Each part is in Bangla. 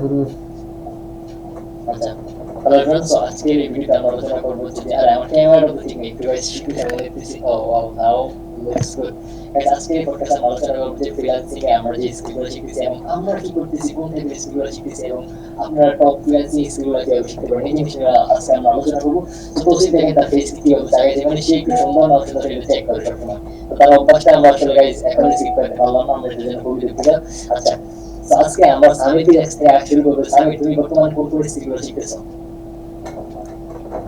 শুরু। আচ্ছা, তাহলে ফ্রেন্ডস আজকের এই ভিডিওতে আমরা আলোচনা করবো যে আর আমার ক্যামেরাটা তো ঠিক নেই, একটু গাইস একটু কেমন দেখতেছি। ও ওয়াও, নাও লুকস গুড। গাইস আজকে এই পডকাস্টে আমরা আলোচনা করবো যে ফ্রিল্যান্সিং এ আমরা যে স্কিলগুলো শিখতেছি এবং আমরা কি করতেছি, কোন টাইপের স্কিলগুলো শিখতেছি এবং আপনারা টপ ফ্রিল্যান্সিং স্কিলগুলো কিভাবে শিখতে পারেন, এই জিনিসগুলো আজকে আমরা আলোচনা করবো। তো প্রসিড দেখেন তার ফেস কিভাবে জায়গায় যে মানে সে একটু সুন্দর না অসুন্দর এটা চেক করে সবসময়। তো তার অভ্যাসটা আমরা আসলে গাইস এখনই শিখ করতে পারলাম না, আমরা এটার জন্য খুবই দুঃখিত। আচ্ছা, তো আজকে আমরা সামিটের শুরু করবো। সামিট, তুমি বর্তমানে কোন কোন স্কিলগুলো শিখতেছো?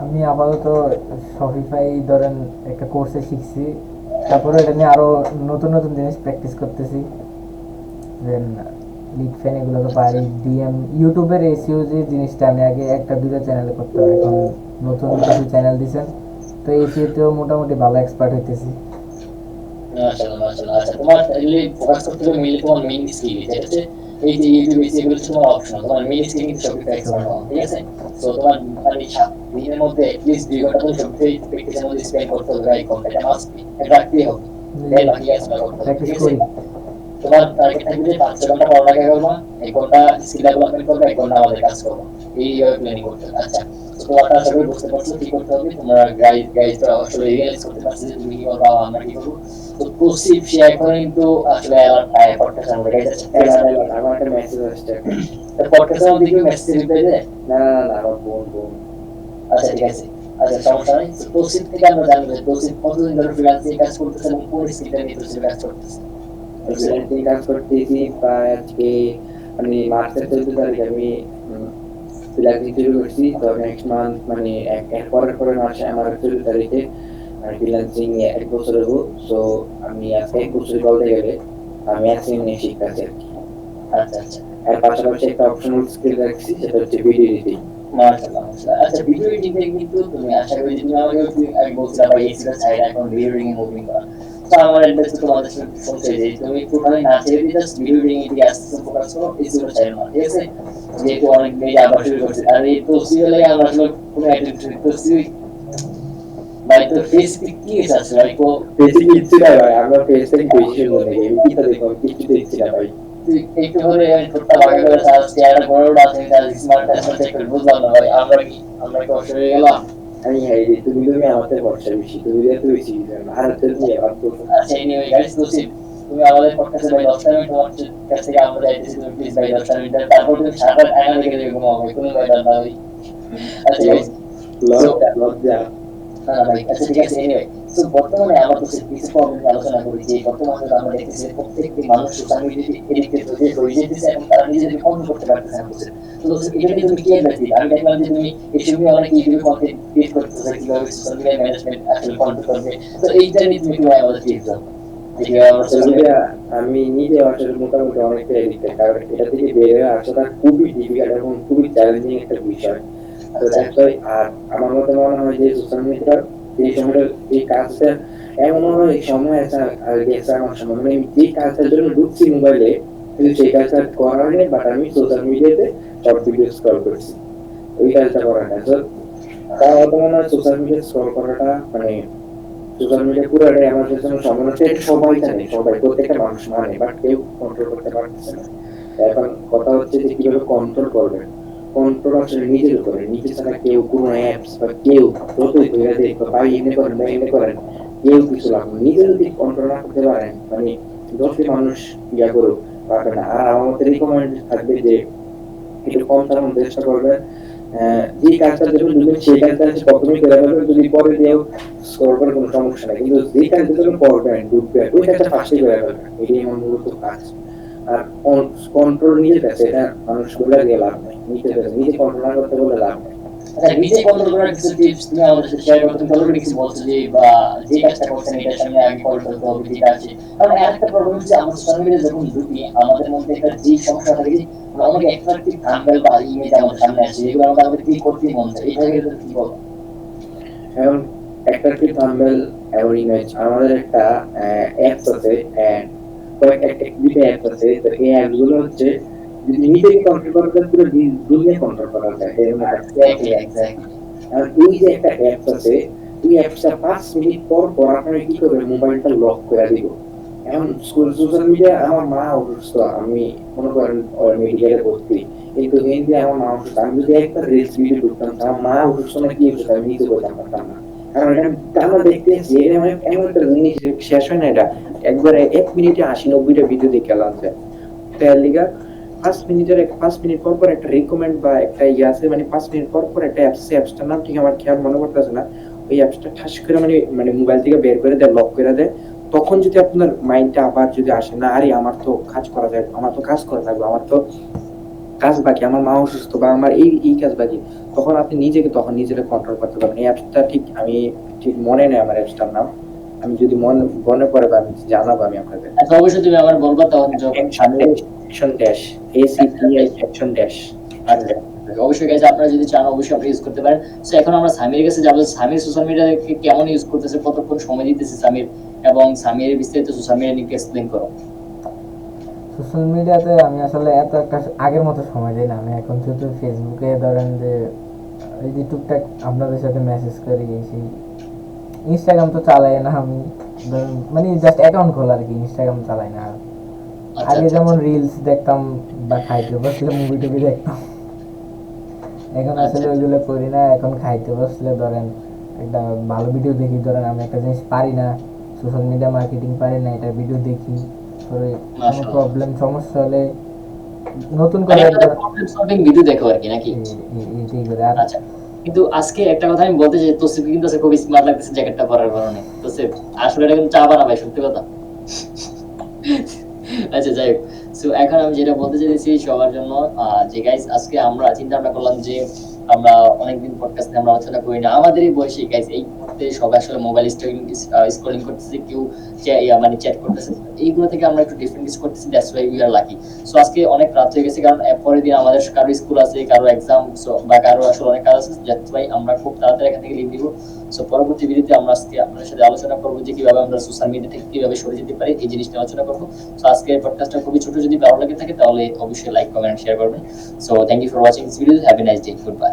আমি আপাতত শপিফাই ধরেন একটা কোর্সে শিখছি, তারপরে এটা নিয়ে আরো নতুন নতুন জিনিস প্র্যাকটিস করতেছি। দেন লিড ফ্যান এগুলো তো পারি, ডিএম ইউটিউবের এসিও যে জিনিসটা আমি আগে একটা দুটো চ্যানেলে করতাম, এখন নতুন কিছু চ্যানেল দিছেন, তো এসিওতেও মোটামুটি ভালো এক্সপার্ট হইতেছি। মাশাআল্লাহ মাশাআল্লাহ। আচ্ছা, তোমার এগুলি ফোকাস করতে হবে মেইনলি তোমার মেইন স্কিল, যেটা হচ্ছে এই যে ইউটিউব এগুলো হচ্ছে তোমার অপশনাল, তোমার মেইন স্কিল কিন্তু শপিফাই এক্সপার্ট হওয়া, ঠিক আছে? সো তোমার মানে দিনের মধ্যে এটলিস্ট 2 ঘন্টা তো শপিফাই প্র্যাকটিসের মধ্যে স্পেন্ড করতে হবে, এই ঘন্টাটা মাস্ট বি, এটা রাখতেই হবে। দেন বাকি কাজ আমরা করতে হবে, প্র্যাকটিস ঠিক আছে? করি। তোমার টার্গেট থাকবে যে 5-6 ঘন্টা পড়ালেখা করবা, 1 ঘন্টা স্কিল ডেভেলপমেন্ট করবে, 1 ঘন্টা আমাদের কাজ করবো, এইভাবে প্ল্যানিং করতে হবে। আচ্ছা, তো তোমারটা আশা করি বুঝতে পারছো কি করতে হবে, তোমরা গাইড আসলে রিয়েলাইজ করতে পারছো যে তুমি কি করবা, আমরা কি করবো। তো প্রসিপ সে এখন কিন্তু আসলে অ্যালার্ট পায় পডকাস্ট আমরা গাইড। আচ্ছা, আমার একটা মেসেজ আসছে। পডকাস্টের মধ্যে কি মেসেজ রিপ্লাই দেয়? না না না, আমার বোন বোন। আচ্ছা ঠিক আছে। আচ্ছা, সমস্যা নেই। প্রসিপ থেকে আমরা জানবো যে প্রসিপ কতদিন ধরে ফ্রিল্যান্সিং কাজ করতেছে এবং কোন স্কিলটা নিয়ে প্রসিপ কাজ করতেছে। ফ্রিল্যান্সিং কাজ করতেছি প্রায় আজকে মানে মার্চের 14 তারিখ আমি ফ্রিল্যান্সিং শুরু করছি। তো নেক্সট মান্থ মানে এর পরের মাসে আমার 14 তারিখে ফ্রিল্যান্সিং 1 বছর হবো। সো আমি আজকে 1 বছর বলতে গেলে আমি অ্যাসিং নিয়ে শিখতেছি আর কি। আচ্ছা আচ্ছা। এর পাশাপাশি একটা অপশনাল স্কিল রাখছি, সেটা হচ্ছে ভিডিও এডিটিং। মাশাআল্লাহ মাশাআল্লাহ। আচ্ছা, ভিডিও এডিটিং কিন্তু তুমি আশা করি যে তুমি আমাকে আগে বলছিলা ভাই এক্সট্রা সাইড এখন ভিডিও এডিটিং মুভিং করা। তো আমার অ্যাডভাইস তোমাদের সাথে শুনতে যে তুমি টোটালি না ছেড়ে দিয়ে জাস্ট ভিডিও এডিটিং এর দিকে আস্তে ফোকাস করো, এক্সট্রা সাইড না, ঠিক আছে? যেহেতু অনেক মেয়ে আবার শুরু করছে আর এই তসবির লাগে আমরা আসলে কোনো অ্যাটিটিউড তসবি ভাই তো ফেস কি আছে ভাই তো বেশি কিচ্ছু না ভাই, আমরা ফেস থেকে বেশি সুন্দর নাকি, আমি কি দেখো আমি কিছু দেখছি না ভাই। একটু করে ছোট্ট ভাগে করে চেহারা বড় বড় আছে, স্মার্ট স্মার্ট একটু বুঝলাম না ভাই, আমরা কি অসুবিধা হয়ে গেলাম? আমি হ্যাঁ রে, তুমি আমাদের ভরসা বেশি, তুমি এত বেশি আর তুমি আবার তো। আচ্ছা এনিওয়ে গাইস, তুমি আমাদের পডকাস্টে ভাই 10টা মিনিট তোমার কাছ থেকে আমরা চাইতেছি তুমি প্লিজ ভাই 10টা মিনিট, তারপর তুমি সারা আয়না দেখে দেখে ঘুমাবে কোনো ব্যাপার না ভাই। আচ্ছা গাইস, লজ্জা লজ্জা। না না ভাই, আচ্ছা ঠিক আছে এনিওয়ে। সো বর্তমানে আমরা তো কিছু প্রবলেম আলোচনা করি যে বর্তমানে আমরা দেখতেছি যে প্রত্যেকটি মানুষ সোশ্যাল মিডিয়াতে এডিক্টেড হয়ে যেতেছে এবং তারা নিজেদেরকে কন্ট্রোল করতে পারতেছে না। তো এটা নিয়ে তুমি কি অ্যাডভাইস দিবে? আমি দেখলাম যে তুমি এসব নিয়ে অনেক ইউটিউবে কন্টেন্ট ক্রিয়েট করতেছো কিভাবে সোশ্যাল মিডিয়া ম্যানেজমেন্ট আসলে কন্ট্রোল করবে। তো এইটা নিয়ে তুমি কিভাবে আমাদের টিপস দাও? আমি নিজে আসলে মোটামুটি অনেকটা এডিক্টেড, কারণ এটা থেকে বের হয়ে আসাটা খুবই ডিফিকাল্ট এবং খুবই চ্যালেঞ্জিং একটা বিষয়। তো আর আমার মতে মনে হয় যে সোশ্যাল মিডিয়ার এই সময়টা এই কাজটা এমন মনে হয় এই সময় আছে আর গেছে আমার সময়, মানে আমি যে কাজটার জন্য ঢুকছি মোবাইলে কিন্তু সেই কাজটা করার নেই, বাট আমি সোশ্যাল মিডিয়াতে শর্ট ভিডিও স্ক্রল করছি, ওই কাজটা করার না। তো তার মতো মনে হয় সোশ্যাল মিডিয়া স্ক্রল করাটা মানে সোশ্যাল মিডিয়া পুরোটাই আমাদের জন্য সমালোচনা, এটা সবাই জানে, সবাই প্রত্যেকটা মানুষ মানে, বাট কেউ কন্ট্রোল করতে পারতেছে না। এখন কথা হচ্ছে যে কিভাবে কন্ট্রোল করবেন। কন্ট্রোল আসলে নিজের উপরে, নিজে ছাড়া কেউ কোনো অ্যাপস বা কেউ যতই ধরে দেখবে ভাই এমনি করেন বা এমনি করেন, কেউ কিছু লাভ নেই। নিজে যদি কন্ট্রোল না করতে পারেন মানে যতই মানুষ ইয়া করুক পারবে না। আর আমার মতে রিকমেন্ড থাকবে যে একটু কম চালানোর চেষ্টা করবেন। যে কাজটা যখন দুজন সেই কাজটা প্রথমে করে ফেলবেন, যদি পরে দিয়েও স্কোর করে কোনো সমস্যা নেই, কিন্তু যে কাজটা যখন করবেন ঢুকবেন ওই কাজটা ফার্স্টে করে ফেলবেন, এটাই আমার মূলত কাজ। আর কন্ট্রোল নিজের কাছে, এটা মানুষ বলে দিয়ে লাভ নেই, নিজের কাছে নিজে কন্ট্রোল না করতে বলে লাভ নেই। আচ্ছা, নিজে কন্ট্রোল করার কিছু টিপস তুমি আমাদের সাথে শেয়ার করতে, তুমি অলরেডি কিছু বলছো যে বা যে কাজটা করছেন এটার সামনে আগে ফলো করতে হবে, যেটা আছে। কারণ আরেকটা প্রবলেম হচ্ছে আমরা সোশ্যাল মিডিয়া যখন ঢুকি আমাদের মধ্যে একটা যে সমস্যা থাকে যে অনেক অ্যাট্রাকটিভ থাম্বনেল বা ইমেজ আমাদের সামনে আসে, যেগুলো আমাদের ক্লিক করতেই মন চায়, এটা কি বলবো? এখন একটা কি থাম্বনেল এবং ইমেজ, আমাদের একটা অ্যাপস আছে, কয়েকটা দুইটা অ্যাপস আছে। তো এই অ্যাপস গুলো হচ্ছে যদি নিজেকে কন্ট্রোল করা যায় পুরো দুনিয়া কন্ট্রোল করা যায়, এরকম একটা এক্স্যাক্টলি এক্স্যাক্টলি। আর ওই যে একটা অ্যাপস আছে, ওই অ্যাপসটা 5 মিনিট পর পর আপনারা কি করবেন, মোবাইলটা লক করে দিব। এখন সোশ্যাল মিডিয়া আমার মা অসুস্থ, আমি মনে করেন মেডিকেলে ভর্তি, কিন্তু হিন্দি আমার মা অসুস্থ, আমি যদি একটা রিলস ভিডিও ঢুকতাম আমার মা অসুস্থ না কি অসুস্থ আমি নিজে বলতে পারতাম না। কারণ এটা আমরা দেখতে আসছি, এটা এমন একটা জিনিস শেষ হয় না, এটা একবারে 1 মিনিটে 80-90টা ভিডিও দেখে লাগছে। তার লিগা 5 মিনিট পর পর একটা রিকমেন্ড বা একটা ইয়ে আছে, মানে 5 মিনিট পর পর একটা অ্যাপসটার নাম ঠিক আমার খেয়াল মনে করতেছে না, ওই অ্যাপসটা ঠাস করে মানে মোবাইল থেকে বের করে দেয়, লক করে দেয়। তখন যদি আপনার মাইন্ডটা আবার যদি আসে না, আরে আমার তো কাজ করা যায়, আমার তো কাজ করা লাগবে, আমার তো কাজ বাকি, আমার মা অসুস্থ বা আমার এই কাজ বাকি, তখন আপনি নিজেকে কন্ট্রোল করতে পারবেন। এই অ্যাপসটা ঠিক মনে নেই আমার অ্যাপসটার নাম, আমি যদি মনে পড়ে বা আমি জানাবো আমি আপনাদের। আচ্ছা অবশ্যই তুমি আমার বলবা তখন যখন action dash ACTS action dash. আচ্ছা অবশ্যই গাইজ আপনারা যদি চান অবশ্যই আপনি ইউজ করতে পারেন। সো এখন আমরা সামিরের কাছে যাবো, সামির সোশ্যাল মিডিয়াকে কেমন ইউজ করতেছে, কতক্ষণ সময় দিতেছে সামির, এবং সামিরের বিস্তারিত সোশ্যাল মিডিয়া নিয়ে এক্সপ্লেইন করো। সোশ্যাল মিডিয়াতে আমি আসলে এত একটা আগের মতো সময় দিই না। আমি এখন শুধু ফেসবুকে ধরেন যে এই যে টুকটাক আপনাদের সাথে মেসেজ করি, সেই ইনস্টাগ্রাম তো চালাই না আমি, ধরেন মানে জাস্ট অ্যাকাউন্ট খোলা আর কি, ইনস্টাগ্রাম চালাই না। আচ্ছা, আগে আচ্ছা, যেমন রিলস দেখতাম বা খাইতে বসলে মুভি টুভি দেখতাম, এখন আসলে আচ্ছা। ওইগুলো করি না। এখন খাইতে বসলে ধরেন একটা ভালো ভিডিও দেখি, ধরেন আমি একটা জিনিস পারি না, সোশ্যাল মিডিয়া মার্কেটিং পারি না, এটা ভিডিও দেখি, পরে কোনো মাশাআল্লাহ। প্রবলেম সমস্যা হলে নতুন করে মানে একবার প্রবলেম সলভিং ভিডিও দেখো আর কি নাকি? এইটাই করে। আর আচ্ছা কিন্তু আজকে একটা কথা আমি বলতে চাই, তোসিফকে কিন্তু আজকে খুব স্মার্ট লাগতেছে জ্যাকেটটা পরার কারণে। তোসিফ আসলে এটা কিন্তু চা বানাবে, সত্যি কথা। আচ্ছা যাই হোক, সো এখন আমি যেটা বলতে চাইছি সবার জন্য, যে গাইস আজকে আমরা চিন্তা ভাবনা করলাম যে আমরা অনেকদিন পডকাস্টে আমরা আলোচনা করি না, আমাদের এই বয়সে গাইস এই মুহূর্তে সবাই আসলে মোবাইল স্ক্রলিং করতেছে, কেউ মানে চ্যাট করতেছে, এইগুলো থেকে আমরা একটু ডিফারেন্ট কিছু করতেছি, that's why we are lucky. So আজকে অনেক রাত হয়ে গেছে, কারণ পরের দিন আমাদের কারো স্কুল আছে, কারো এক্সাম, বা কারো আসলে অনেক কাজ আছে, দ্যাটস ওয়াই আমরা খুব তাড়াতাড়ি এখান থেকে লিভ দিব। সো পরবর্তী ভিডিওতে আমরা আজকে আপনাদের সাথে আলোচনা করবো যে কিভাবে আমরা সোশ্যাল মিডিয়া থেকে কিভাবে সরে যেতে পারি, এই জিনিসটা আলোচনা করবো। সো আজকের পডকাস্টটা খুবই ছোট, যদি ভালো লাগে থাকে তাহলে অবশ্যই লাইক কমেন্ট শেয়ার করবেন। So thank you for watching this video, have a nice day, good bye.